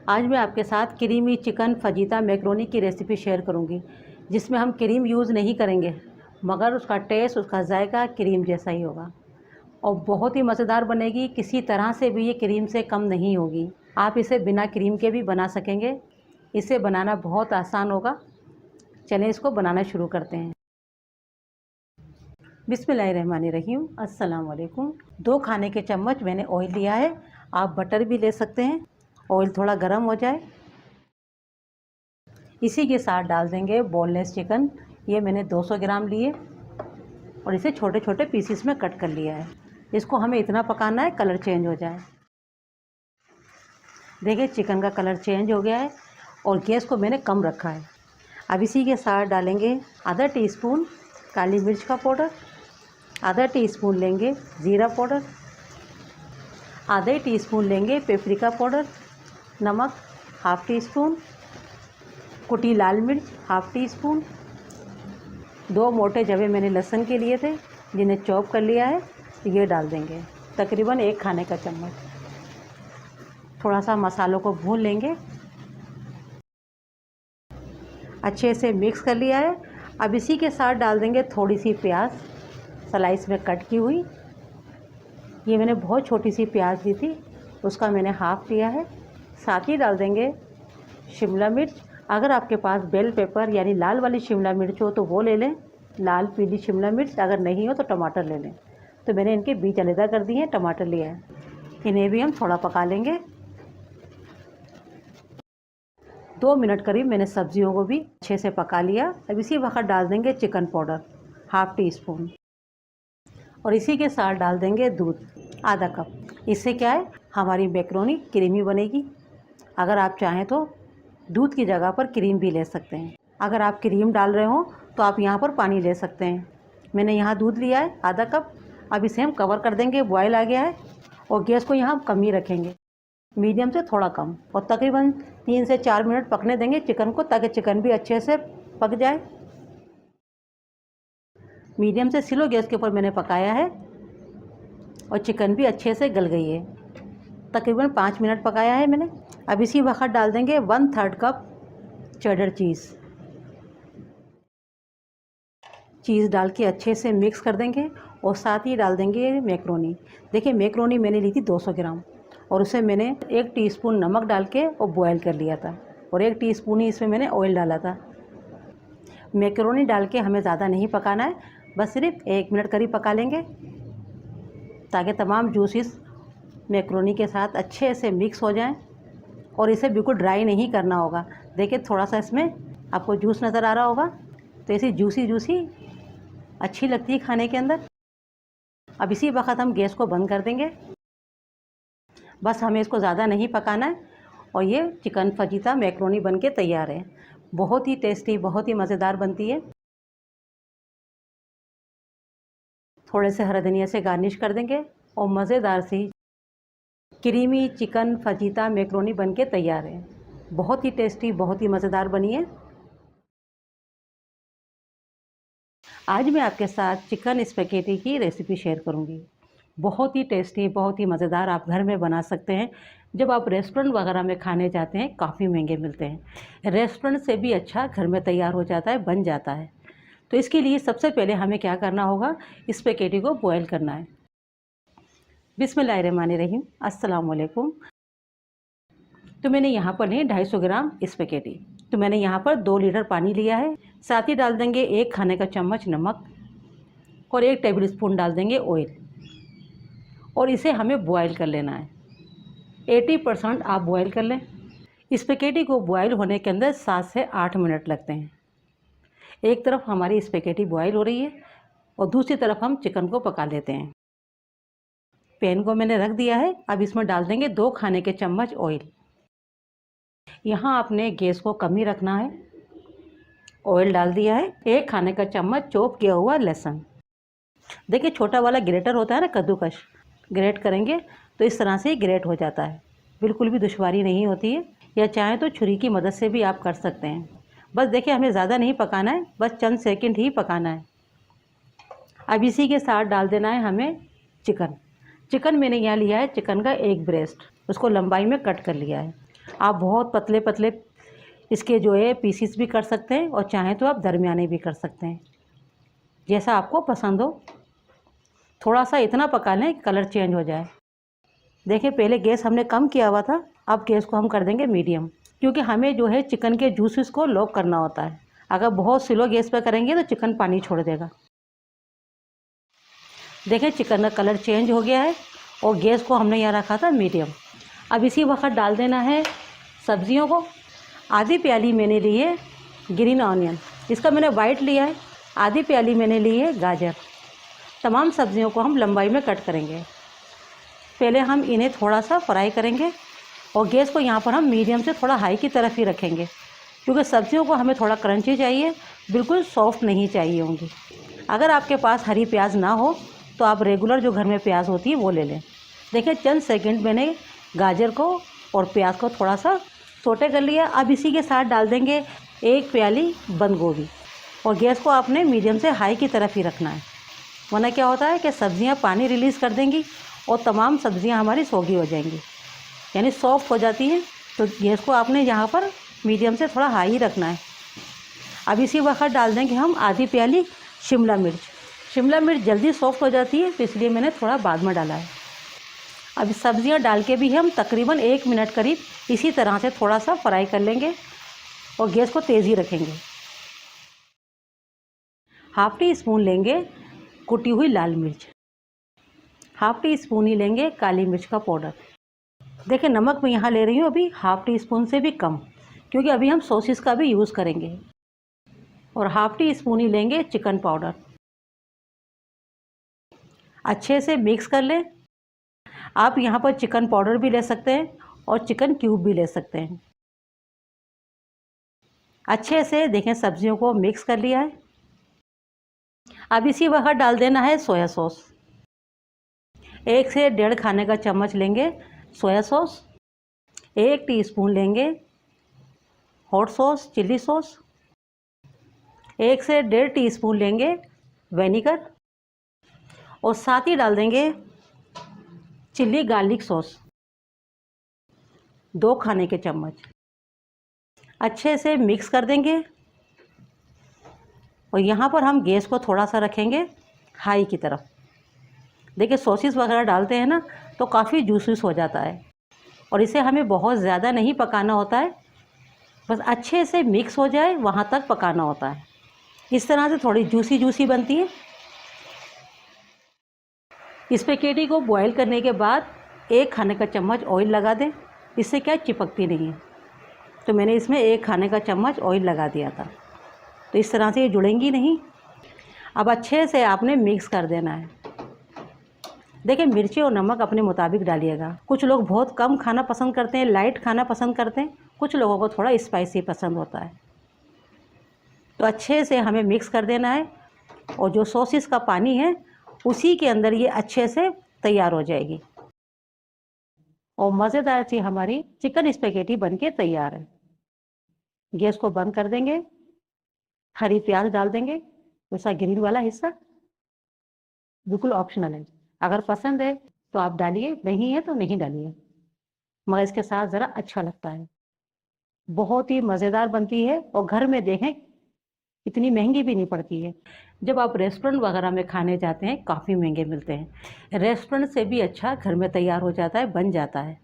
आज मैं आपके साथ क्रीमी चिकन फजीता मैक्रोनी की रेसिपी शेयर करूंगी, जिसमें हम क्रीम यूज़ नहीं करेंगे, मगर उसका टेस्ट, उसका जायका क्रीम जैसा ही होगा और बहुत ही मज़ेदार बनेगी। किसी तरह से भी ये क्रीम से कम नहीं होगी। आप इसे बिना क्रीम के भी बना सकेंगे। इसे बनाना बहुत आसान होगा। चलें इसको बनाना शुरू करते हैं। बिस्मिल्लाहिर्रहमानिर्रहीम। अस्सलाम वालेकुम। 2 खाने के चम्मच मैंने ऑयल लिया है। आप बटर भी ले सकते हैं। ऑयल थोड़ा गर्म हो जाए, इसी के साथ डाल देंगे बोनलेस चिकन। ये मैंने 200 ग्राम लिए और इसे छोटे छोटे पीसीस में कट कर लिया है। इसको हमें इतना पकाना है कलर चेंज हो जाए। देखिए चिकन का कलर चेंज हो गया है और गैस को मैंने कम रखा है। अब इसी के साथ डालेंगे आधा टीस्पून काली मिर्च का पाउडर, आधा टीस्पून लेंगे ज़ीरा पाउडर, आधे टीस्पून लेंगे पेपरिका पाउडर, नमक हाफ़ टी स्पून, कुटी लाल मिर्च हाफ़ टी स्पून, 2 मोटे जवे मैंने लहसुन के लिए थे जिन्हें चॉप कर लिया है, ये डाल देंगे तकरीबन 1 खाने का चम्मच। थोड़ा सा मसालों को भून लेंगे, अच्छे से मिक्स कर लिया है। अब इसी के साथ डाल देंगे थोड़ी सी प्याज स्लाइस में कट की हुई। ये मैंने बहुत छोटी सी प्याज ली थी, उसका मैंने हाफ़ लिया है। साथ ही डाल देंगे शिमला मिर्च। अगर आपके पास बेल पेपर यानी लाल वाली शिमला मिर्च हो तो वो ले लें, लाल पीली शिमला मिर्च। अगर नहीं हो तो टमाटर ले लें। तो मैंने इनके बीज अलग कर दिए हैं, टमाटर लिया है। इन्हें भी हम थोड़ा पका लेंगे। 2 मिनट करीब मैंने सब्जियों को भी अच्छे से पका लिया। अब इसी वक्त डाल देंगे chicken powder half tea spoon और इसी के साथ डाल देंगे दूध आधा कप। इससे क्या है, हमारी मैक्रोनी क्रीमी बनेगी। अगर आप चाहें तो दूध की जगह पर क्रीम भी ले सकते हैं। अगर आप क्रीम डाल रहे हो तो आप यहाँ पर पानी ले सकते हैं। मैंने यहाँ दूध लिया है आधा कप। अब इसे हम कवर कर देंगे। बॉयल आ गया है और गैस को यहाँ कम ही रखेंगे, मीडियम से थोड़ा कम, और तकरीबन 3 से 4 मिनट पकने देंगे चिकन को, ताकि चिकन भी अच्छे से पक जाए। मीडियम से स्लो गैस के ऊपर मैंने पकाया है और चिकन भी अच्छे से गल गई है। तकरीबन 5 मिनट पकाया है मैंने। अब इसी वक्त डाल देंगे 1/3 कप चेडर चीज़ डाल के अच्छे से मिक्स कर देंगे और साथ ही डाल देंगे मैक्रोनी। देखिए मैक्रोनी मैंने ली थी 200 ग्राम और उसे मैंने 1 टीस्पून नमक डाल के और बॉयल कर लिया था और 1 टीस्पून ही इसमें मैंने ऑयल डाला था। मैक्रोनी डाल के हमें ज़्यादा नहीं पकाना है, बस सिर्फ 1 मिनट करीब पका लेंगे ताकि तमाम जूसेस मैक्रोनी के साथ अच्छे से मिक्स हो जाएं। और इसे बिल्कुल ड्राई नहीं करना होगा। देखिए थोड़ा सा इसमें आपको जूस नज़र आ रहा होगा, तो ऐसी जूसी जूसी अच्छी लगती है खाने के अंदर। अब इसी वक्त हम गैस को बंद कर देंगे। बस हमें इसको ज़्यादा नहीं पकाना है और ये चिकन फजीता मैक्रोनी बन के तैयार है। बहुत ही टेस्टी, बहुत ही मज़ेदार बनती है। थोड़े से हरा धनिया से गार्निश कर देंगे और मज़ेदार सी क्रीमी चिकन फजीता मैक्रोनी बन के तैयार है। बहुत ही टेस्टी, बहुत ही मज़ेदार बनी है। आज मैं आपके साथ चिकन स्पैगेटी की रेसिपी शेयर करूंगी। बहुत ही टेस्टी, बहुत ही मज़ेदार, आप घर में बना सकते हैं। जब आप रेस्टोरेंट वगैरह में खाने जाते हैं काफ़ी महंगे मिलते हैं, रेस्टोरेंट से भी अच्छा घर में तैयार हो जाता है, बन जाता है। तो इसके लिए सबसे पहले हमें क्या करना होगा, स्पैगेटी को बॉयल करना है। बिस्मिल्लाहिर्रहमानिर्रहीम। अस्सलाम वालेकुम। तो मैंने यहाँ पर लिए 250 ग्राम स्पैगेटी। तो मैंने यहाँ पर 2 लीटर पानी लिया है। साथ ही डाल देंगे 1 खाने का चम्मच नमक और 1 टेबलस्पून डाल देंगे ऑयल और इसे हमें बॉयल कर लेना है। 80% आप बॉयल कर लें। स्पैगेटी को बॉयल होने के अंदर 7 से 8 मिनट लगते हैं। एक तरफ हमारी स्पैगेटी बॉयल हो रही है और दूसरी तरफ हम चिकन को पका लेते हैं। पैन को मैंने रख दिया है। अब इसमें डाल देंगे 2 खाने के चम्मच ऑयल। यहाँ आपने गैस को कम ही रखना है। ऑयल डाल दिया है। 1 खाने का चम्मच चॉप किया हुआ लहसुन। देखिए छोटा वाला ग्रेटर होता है ना, कद्दूकस, ग्रेट करेंगे तो इस तरह से ही ग्रेट हो जाता है। बिल्कुल भी दुश्वारी नहीं होती है, या चाहे तो छुरी की मदद से भी आप कर सकते हैं। बस देखिए हमें ज़्यादा नहीं पकाना है, बस चंद सेकंड ही पकाना है। अब इसी के साथ डाल देना है हमें चिकन। मैंने यहाँ लिया है चिकन का 1 ब्रेस्ट, उसको लंबाई में कट कर लिया है। आप बहुत पतले पतले इसके जो है पीसीस भी कर सकते हैं और चाहें तो आप दरमियाने भी कर सकते हैं, जैसा आपको पसंद हो। थोड़ा सा इतना पका लें कि कलर चेंज हो जाए। देखिए पहले गैस हमने कम किया हुआ था, अब गैस को हम कर देंगे मीडियम, क्योंकि हमें जो है चिकन के जूसेस को लॉक करना होता है। अगर बहुत स्लो गैस पर करेंगे तो चिकन पानी छोड़ देगा। देखिए चिकन का कलर चेंज हो गया है और गैस को हमने यहाँ रखा था मीडियम। अब इसी वक्त डाल देना है सब्जियों को। आधी प्याली मैंने ली है ग्रीन ऑनियन, इसका मैंने वाइट लिया है। आधी प्याली मैंने ली है गाजर। तमाम सब्जियों को हम लंबाई में कट करेंगे। पहले हम इन्हें थोड़ा सा फ्राई करेंगे और गैस को यहाँ पर हम मीडियम से थोड़ा हाई की तरफ ही रखेंगे, क्योंकि सब्जियों को हमें थोड़ा क्रंची चाहिए, बिल्कुल सॉफ्ट नहीं चाहिए होंगी। अगर आपके पास हरी प्याज ना हो तो आप रेगुलर जो घर में प्याज होती है वो ले लें। देखिए चंद सेकंड मैंने गाजर को और प्याज को थोड़ा सा सोटे कर लिया। अब इसी के साथ डाल देंगे 1 प्याली बंद गोभी और गैस को आपने मीडियम से हाई की तरफ ही रखना है, वरना क्या होता है कि सब्जियां पानी रिलीज़ कर देंगी और तमाम सब्जियां हमारी सोगी हो जाएंगी, यानी सॉफ्ट हो जाती हैं। तो गैस को आपने यहाँ पर मीडियम से थोड़ा हाई ही रखना है। अब इसी वक्त डाल देंगे हम आधी प्याली शिमला मिर्च। शिमला मिर्च जल्दी सॉफ्ट हो जाती है तो इसलिए मैंने थोड़ा बाद में डाला है। अब सब्जियां डाल के भी हम तकरीबन 1 मिनट करीब इसी तरह से थोड़ा सा फ्राई कर लेंगे और गैस को तेज़ ही रखेंगे। हाफ टी स्पून लेंगे कुटी हुई लाल मिर्च, हाफ टी स्पून ही लेंगे काली मिर्च का पाउडर। देखिए नमक मैं यहाँ ले रही हूँ अभी हाफ टी स्पून से भी कम, क्योंकि अभी हम सॉसेस का भी यूज़ करेंगे। और हाफ टी स्पून ही लेंगे चिकन पाउडर। अच्छे से मिक्स कर लें। आप यहाँ पर चिकन पाउडर भी ले सकते हैं और चिकन क्यूब भी ले सकते हैं। अच्छे से देखें सब्जियों को मिक्स कर लिया है। अब इसी वक्त डाल देना है सोया सॉस। 1 से 1.5 खाने का चम्मच लेंगे सोया सॉस। 1 टीस्पून लेंगे हॉट सॉस चिल्ली सॉस। 1 से 1.5 टीस्पून लेंगे विनेगर और साथ ही डाल देंगे चिल्ली गार्लिक सॉस 2 खाने के चम्मच। अच्छे से मिक्स कर देंगे और यहाँ पर हम गैस को थोड़ा सा रखेंगे हाई की तरफ। देखिए सॉसेस वगैरह डालते हैं ना तो काफ़ी जूसीस हो जाता है और इसे हमें बहुत ज़्यादा नहीं पकाना होता है, बस अच्छे से मिक्स हो जाए वहाँ तक पकाना होता है। इस तरह से थोड़ी जूसी जूसी बनती है। स्पैगेटी को बॉईल करने के बाद 1 खाने का चम्मच ऑयल लगा दें, इससे क्या चिपकती नहीं है। तो मैंने इसमें 1 खाने का चम्मच ऑयल लगा दिया था, तो इस तरह से ये जुड़ेंगी नहीं। अब अच्छे से आपने मिक्स कर देना है। देखिए मिर्ची और नमक अपने मुताबिक डालिएगा। कुछ लोग बहुत कम खाना पसंद करते हैं, लाइट खाना पसंद करते हैं, कुछ लोगों को थोड़ा स्पाइसी पसंद होता है। तो अच्छे से हमें मिक्स कर देना है और जो सॉसेस का पानी है उसी के अंदर ये अच्छे से तैयार हो जाएगी और मज़ेदार सी हमारी चिकन स्पैगेटी बनके तैयार है। गैस को बंद कर देंगे। हरी प्याज डाल देंगे, वैसा ग्रीन वाला हिस्सा बिल्कुल ऑप्शनल है। अगर पसंद है तो आप डालिए, नहीं है तो नहीं डालिए, मगर इसके साथ ज़रा अच्छा लगता है। बहुत ही मज़ेदार बनती है और घर में देखें इतनी महंगी भी नहीं पड़ती है। जब आप रेस्टोरेंट वगैरह में खाने जाते हैं काफ़ी महंगे मिलते हैं, रेस्टोरेंट से भी अच्छा घर में तैयार हो जाता है, बन जाता है।